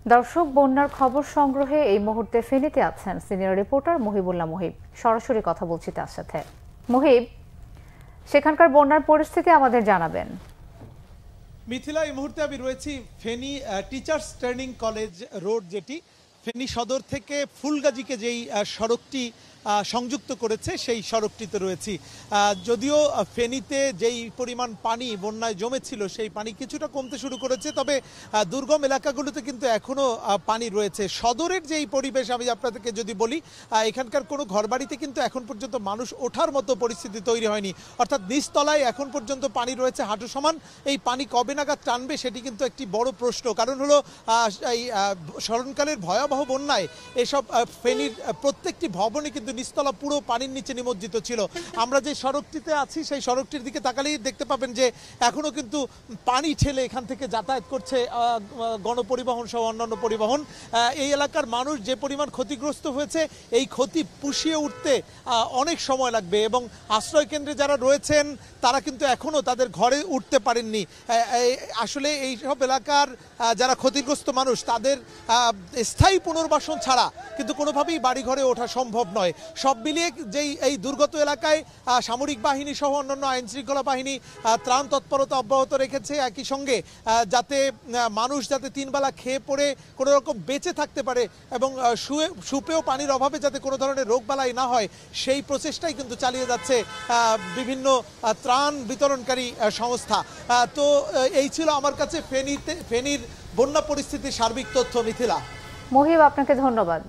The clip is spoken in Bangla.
দর্শক, বন্যার খবর সংগ্রহে এই মুহূর্তে ফেনীতে আছেন সিনিয়র রিপোর্টার মহিবুল্লাহ মুহিব। সরাসরি কথা বলছি তার সাথে। মুহিব, সেখানকার বন্যার পরিস্থিতি আমাদের জানাবেন। মিথিলা, এই মুহূর্তে আমি রয়েছি Feni teachers training college road, যেটি ফেনী সদর থেকে ফুলগাজীকে যেই সড়কটি সংযুক্ত করেছে সেই সড়কটিতে রয়েছি। যদিও ফেনীতে যেই পরিমাণ পানি বন্যায় জমেছিল সেই পানি কিছুটা কমতে শুরু করেছে, তবে দুর্গম এলাকাগুলোতে কিন্তু এখনও পানি রয়েছে। সদরের যেই পরিবেশ আমি আপনাদেরকে যদি বলি, এখানকার কোনো ঘরবাড়িতে কিন্তু এখন পর্যন্ত মানুষ ওঠার মতো পরিস্থিতি তৈরি হয়নি, অর্থাৎ নিচতলায় এখন পর্যন্ত পানি রয়েছে হাঁটু সমান। এই পানি কবে নাগাদ টানবে সেটি কিন্তু একটি বড় প্রশ্ন। কারণ হলো এই স্মরণকালের ভয়াবহ বন্যায় এসব ফেনীর প্রত্যেকটি ভবনে কিন্তু নিচতলা পুরো পানির নিচে নিমজ্জিত ছিল। আমরা যে সড়কটিতে আছি সেই সড়কটির দিকে তাকালেই দেখতে পাবেন যে এখনও কিন্তু পানি ঠেলে এখান থেকে যাতায়াত করছে গণপরিবহন সহ অন্যান্য পরিবহন। এই এলাকার মানুষ যে পরিমাণ ক্ষতিগ্রস্ত হয়েছে, এই ক্ষতি পুষিয়ে উঠতে অনেক সময় লাগবে এবং আশ্রয় কেন্দ্রে যারা রয়েছেন তারা কিন্তু এখনও তাদের ঘরে উঠতে পারেননি। আসলে এই সব এলাকার যারা ক্ষতিগ্রস্ত মানুষ তাদের স্থায়ী পুনর্বাসন ছাড়া কিন্তু কোনোভাবেই বাড়িঘরে ওঠা সম্ভব নয়। সব মিলিয়ে যেই এই দুর্গত এলাকায় সামরিক বাহিনী সহ অন্যান্য আইন শৃঙ্খলা বাহিনী ত্রাণ তৎপরতা অব্যাহত রেখেছে, একই সঙ্গে যাতে মানুষ যাতে তিনবেলা খেয়ে পড়ে কোনো রকম বেঁচে থাকতে পারে এবং সুপেয় পানির অভাবে যাতে কোনো ধরনের রোগবালাই না হয় সেই প্রচেষ্টাই কিন্তু চালিয়ে যাচ্ছে বিভিন্ন ত্রাণ বিতরণকারী সংস্থা। তো এই ছিল আমার কাছে ফেনীর বন্যা পরিস্থিতির সার্বিক তথ্য। মিথিলা। মুহিব, আপনাকে ধন্যবাদ।